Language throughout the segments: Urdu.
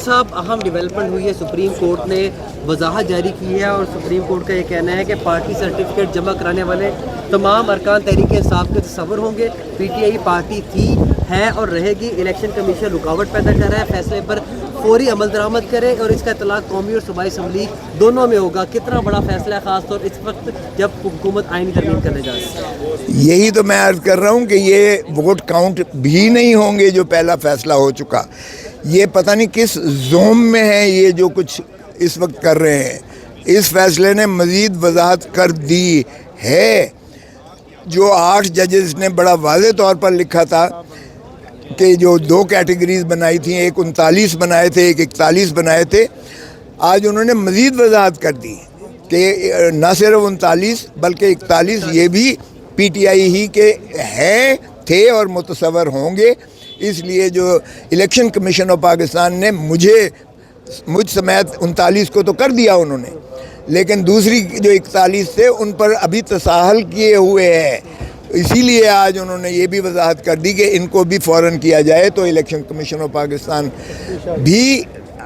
صاحب اہم ڈیولپمنٹ ہوئی ہے، سپریم کورٹ نے وضاحت جاری کی ہے اور سپریم کورٹ کا یہ کہنا ہے کہ پارٹی سرٹیفکیٹ جمع کرانے والے تمام ارکان تحریک انصاف کے تصور ہوں گے۔ پی ٹی آئی پارٹی تھی، ہے اور رہے گی۔ الیکشن کمیشن رکاوٹ پیدا کر رہا ہے، فیصلے پر فوری عمل درآمد کرے اور اس کا اطلاق قومی اور صوبائی اسمبلی دونوں میں ہوگا۔ کتنا بڑا فیصلہ ہے خاص طور اس وقت جب حکومت آئینی ترمیم کرنے جا رہی ہے؟ یہی تو میں عرض کر رہا ہوں کہ یہ ووٹ کاؤنٹ بھی نہیں ہوں گے جو پہلا فیصلہ ہو چکا۔ یہ پتہ نہیں کس زوم میں ہے یہ جو کچھ اس وقت کر رہے ہیں۔ اس فیصلے نے مزید وضاحت کر دی ہے۔ جو 8 ججز نے بڑا واضح طور پر لکھا تھا کہ جو 2 کیٹیگریز بنائی تھیں، ایک 39 بنائے تھے، ایک 41 بنائے تھے، آج انہوں نے مزید وضاحت کر دی کہ نہ صرف 39 بلکہ 41 یہ بھی پی ٹی آئی ہی کے ہیں، تھے اور متصور ہوں گے۔ اس لیے جو الیکشن کمیشن آف پاکستان نے مجھ سمیت 39 کو تو کر دیا انہوں نے، لیکن دوسری جو 41 تھے ان پر ابھی تساہل کیے ہوئے ہیں۔ اسی لیے آج انہوں نے یہ بھی وضاحت کر دی کہ ان کو بھی فوراً کیا جائے، تو الیکشن کمیشن آف پاکستان بھی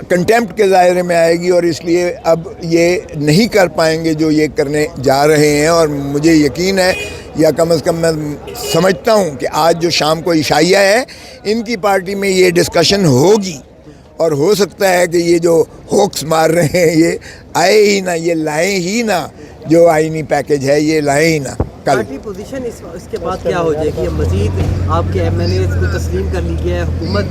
کنٹیمپٹ کے دائرے میں آئے گی اور اس لیے اب یہ نہیں کر پائیں گے جو یہ کرنے جا رہے ہیں۔ اور مجھے یقین ہے، یا کم از کم میں سمجھتا ہوں کہ آج جو شام کو عشائیہ ہے ان کی پارٹی میں یہ ڈسکشن ہوگی، اور ہو سکتا ہے کہ یہ جو ہوکس مار رہے ہیں یہ آئے ہی نہ، یہ لائیں ہی نہ، جو آئینی پیکج ہے یہ لائیں ہی نہ۔ پارٹی پوزیشن اس کے بعد کیا ہو جائے گی؟ مزید آپ کے ایم ایل اے کو تسلیم کر لی گیا ہے، حکومت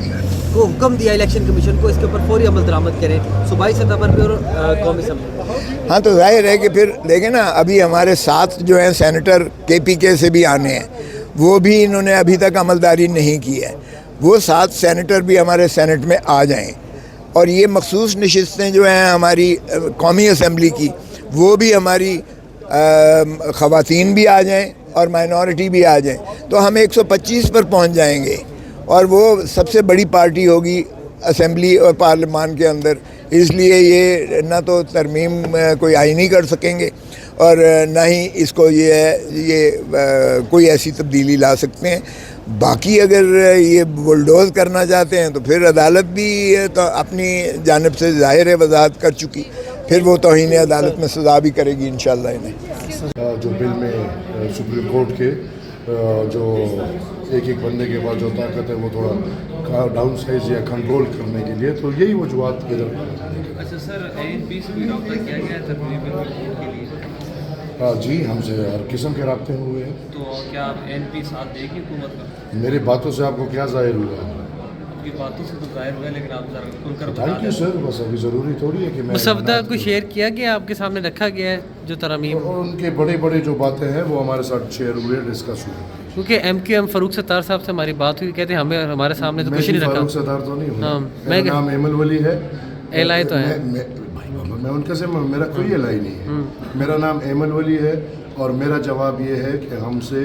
کو حکم دیا الیکشن کمیشن کو اس کے اوپر فوری عمل درآمد کریں صوبائی سطح پر بھی اور قومی اسمبلی۔ ہاں تو ظاہر ہے کہ پھر دیکھیں نا، ابھی ہمارے 7 جو ہیں سینیٹر کے پی کے سے بھی آنے ہیں، وہ بھی انہوں نے ابھی تک عملداری نہیں کی ہے۔ وہ 7 سینیٹر بھی ہمارے سینٹ میں آ جائیں، اور یہ مخصوص نشستیں جو ہیں ہماری قومی اسمبلی کی، وہ بھی ہماری خواتین بھی آ جائیں اور مائنورٹی بھی آ جائیں، تو ہم 125 پر پہنچ جائیں گے، اور وہ سب سے بڑی پارٹی ہوگی اسمبلی اور پارلیمان کے اندر۔ اس لیے یہ نہ تو ترمیم کوئی آئینی کر سکیں گے اور نہ ہی اس کو یہ کوئی ایسی تبدیلی لا سکتے ہیں۔ باقی اگر یہ بلڈوز کرنا چاہتے ہیں تو پھر عدالت بھی تو اپنی جانب سے ظاہر وضاحت کر چکی، پھر وہ توہین عدالت میں سزا بھی کرے گی انشاءاللہ انہیں۔ جو بل میں سپریم کورٹ کے جو ایک بندے کے پاس جو طاقت ہے وہ تھوڑا ڈاؤن سائز یا کنٹرول کرنے کے لیے، تو یہی وجوہات ادھر۔ اچھا سر، ANP سے بھی رابطہ کیا گیا ہے ترمیم کورٹ کے لیے؟ جی، ہم سے ہر قسم کے رابطے ہوئے ہیں۔ تو کیا آپ ANP ساتھ دے گی حکومت کا؟ میری باتوں سے آپ کو کیا ظاہر ہوا؟ آپ کی باتوں سے تو ظاہر ہوا ہے، لیکن آپ ذرا کھل کر بتا تھینک یو دیں۔ سر، بس ابھی ضروری تھوڑی ہے کہ میں مسودہ کو شیئر کیا گیا، آپ کے سامنے رکھا گیا ہے جو ترامیم؟ اور ان کے بڑے جو باتیں ہیں وہ ہمارے ساتھ شیئر ہوئے، ڈسکس ہوئے۔ کیونکہ MQM فاروق ستار صاحب سے ہماری بات ہوئی، کہتے ہیں ہمارے سامنے تو کچھ نہیں رکھا۔ فاروق ستار تو نہیں ہاں، ہوں، میرا نام ایمل ولی ہے۔ ایلائی تو ہے، میں ان کے سے میرا کوئی الائی نہیں ہے، میرا نام ایمل ولی ہے، اور میرا جواب یہ ہے کہ ہم سے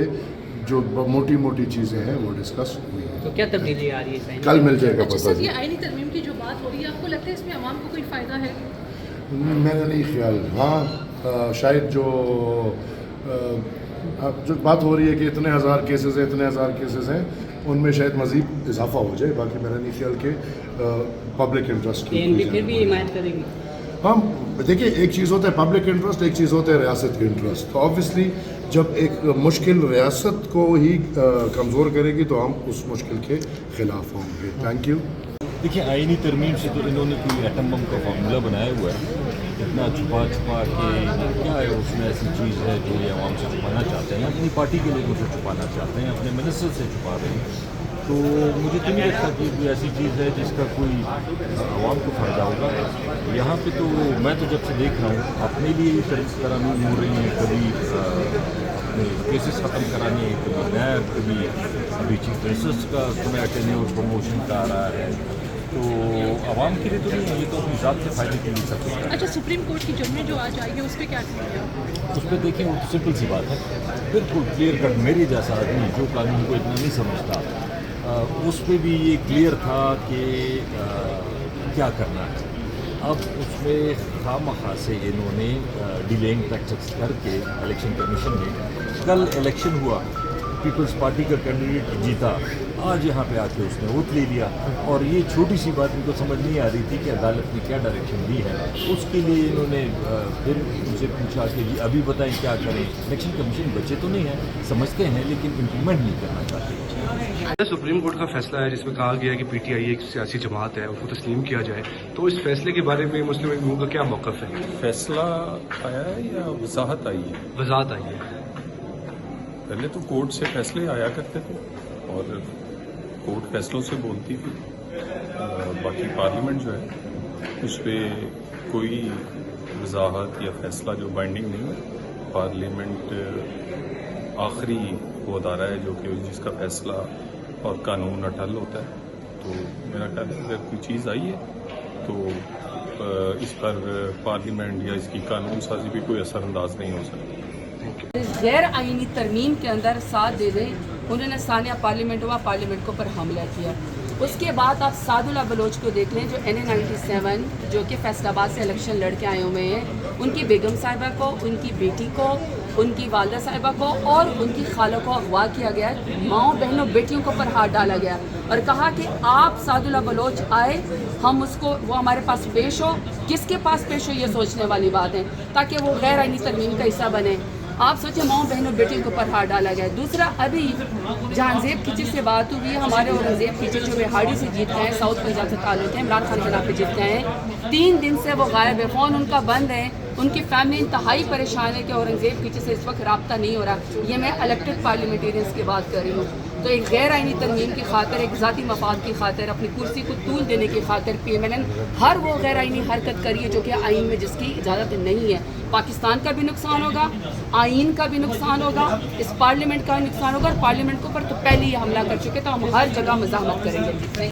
جو موٹی چیزیں ہیں وہ ڈسکس ہوئی ہیں۔ تو کیا تبدیلی آ رہی ہے؟ کل مل جائے گا پتہ۔ یہ آئینی ترمیم کی جو بات ہو رہی ہے، آپ کو لگتا ہے اس میں عوام کو کوئی فائدہ ہے؟ میرا نہیں خیال۔ ہاں، شاید جو بات ہو رہی ہے کہ اتنے ہزار کیسز ہیں، ان میں شاید مزید اضافہ ہو جائے، باقی میرا نہیں خیال کہ پبلک انٹرسٹ کی۔ ANP پھر بھی حمایت کرے گی؟ ہم دیکھیں، ایک چیز ہوتا ہے پبلک انٹرسٹ، ایک چیز ہوتا ہے ریاست کی انٹرسٹ۔ تو آبویسلی جب ایک مشکل ریاست کو ہی کمزور کرے گی تو ہم اس مشکل کے خلاف ہوں گے۔ Thank you. دیکھیں، آئینی ترمیم سے تو انہوں نے کوئی ایٹم بم کا فارمولہ بنایا ہوا ہے، اتنا چھپا کے کیا ہے اس میں ایسی چیز ہے جو یہ عوام سے چھپانا چاہتے ہیں، اپنی پارٹی کے لوگوں سے چھپانا چاہتے ہیں، اپنے منسٹر سے چھپا رہے ہیں۔ تو مجھے تو نہیں لگتا کہ کوئی ایسی چیز ہے جس کا کوئی عوام کو فائدہ ہوگا۔ یہاں پہ تو میں تو جب سے دیکھ رہا ہوں اپنے لیے یہ ترامیم ہو رہی ہیں، کبھی اپنے کیسز ختم کرانے، کبھی نیب، کبھی ابھی چیف منسٹر کا سنا ٹینیور پروموشن کا آ رہا ہے، تو عوام کے لیے تو نہیں ہے، یہ تو اپنی ذات کے فائدے کے لیے سب کچھ۔ اچھا، سپریم کورٹ کی ججمنٹ جو آج آئی ہے اس پہ کیا کہیں گے؟ اس پہ دیکھیں، وہ تو سمپل سی بات ہے، بالکل کلیئر کٹ۔ میرے جیسا آدمی جو قانون کو اتنا نہیں سمجھتا، اس پہ بھی یہ کلیئر تھا کہ کیا کرنا ہے۔ اب اس میں خواہ سے انہوں نے ڈیلینگ ٹیکٹکس کر کے الیکشن کمیشن نے، کل الیکشن ہوا پیپلز پارٹی کا کینڈیڈیٹ جیتا, آج یہاں پہ آ کے اس نے ووٹ لے لیا. اور یہ چھوٹی سی بات ان کو سمجھ نہیں آ رہی تھی کہ عدالت نے کیا ڈائریکشن دی ہے. اس کے لیے انہوں نے پھر ان سے پوچھا کہ جی ابھی بتائیں کیا کریں. الیکشن کمیشن بچے تو نہیں ہیں, سمجھتے ہیں لیکن امپلیمنٹ نہیں کرنا چاہتے. سپریم کورٹ کا فیصلہ ہے جس میں کہا گیا ہے کہ پی ٹی آئی ایک سیاسی جماعت ہے, اس کو تسلیم کیا جائے, تو اس فیصلے کے بارے میں مسلم لیگ کا کیا موقف ہے؟ فیصلہ آیا ہے یا وضاحت آئی ہے؟ وضاحت آئی ہے. پہلے تو کورٹ سے فیصلے آیا کرتے تھے اور کورٹ فیصلوں سے بولتی تھی. باقی پارلیمنٹ جو ہے اس پہ کوئی وضاحت یا فیصلہ جو بائنڈنگ نہیں ہے. پارلیمنٹ آخری وہ ادارہ ہے جو کہ جس کا فیصلہ اور قانون اٹل ہوتا ہے. تو میرا خیال ہے اگر کوئی چیز آئی ہے تو اس پر پارلیمنٹ یا اس کی قانون سازی بھی کوئی اثر انداز نہیں ہو سکتی. غیر آئینی ترمیم کے اندر ساتھ دے دیں. انہوں نے ثانیہ پارلیمنٹ ہوا, پارلیمنٹ کو پر حملہ کیا. اس کے بعد آپ سعد اللہ بلوچ کو دیکھ لیں جو NA-97 جو کہ فیصل آباد سے الیکشن لڑ کے آئے ہوئے ہیں, ان کی بیگم صاحبہ کو, ان کی بیٹی کو, ان کی والدہ صاحبہ کو اور ان کی خالہ کو اغوا کیا گیا. ماؤں بہنوں بیٹیوں کو پر ہاتھ ڈالا گیا اور کہا کہ آپ سعد اللہ بلوچ آئے, ہم اس کو وہ ہمارے پاس پیش ہو. کس کے پاس پیش ہو یہ سوچنے والی بات ہے تاکہ وہ غیر آئینی ترمیم کا حصہ بنے. آپ سوچیں ماؤں بہنوں بیٹیوں کو پر ہاتھ ڈالا گیا. دوسرا, ابھی جہانزیب کھچی سے بات ہوئی ہے. ہمارے اورنگزیب کھچی جو بہاڑی سے جیت گئے ہیں, ساؤتھ پنجاب سے تعلق ہے, عمران خان کے نام پہ جیت گئے ہیں. 3 دن سے وہ غائب ہے, فون ان کا بند ہے. ان کی فیملی انتہائی پریشان ہے کہ اورنگزیب کھچی سے اس وقت رابطہ نہیں ہو رہا. یہ میں الیکٹڈ پارلیمنٹیرینس کی بات کر رہی ہوں. تو ایک غیر آئینی ترمیم کی خاطر, ایک ذاتی مفاد کی خاطر, اپنی کرسی کو طول دینے کی خاطر PMLN ہر وہ غیر آئینی حرکت کری ہے جو کہ آئین میں جس کی اجازت نہیں ہے. پاکستان کا بھی نقصان ہوگا, آئین کا بھی نقصان ہوگا, اس پارلیمنٹ کا بھی نقصان ہوگا. اور پارلیمنٹ کے اوپر تو پہلے ہی حملہ کر چکے, تو ہم ہر جگہ مزاحمت کریں گے.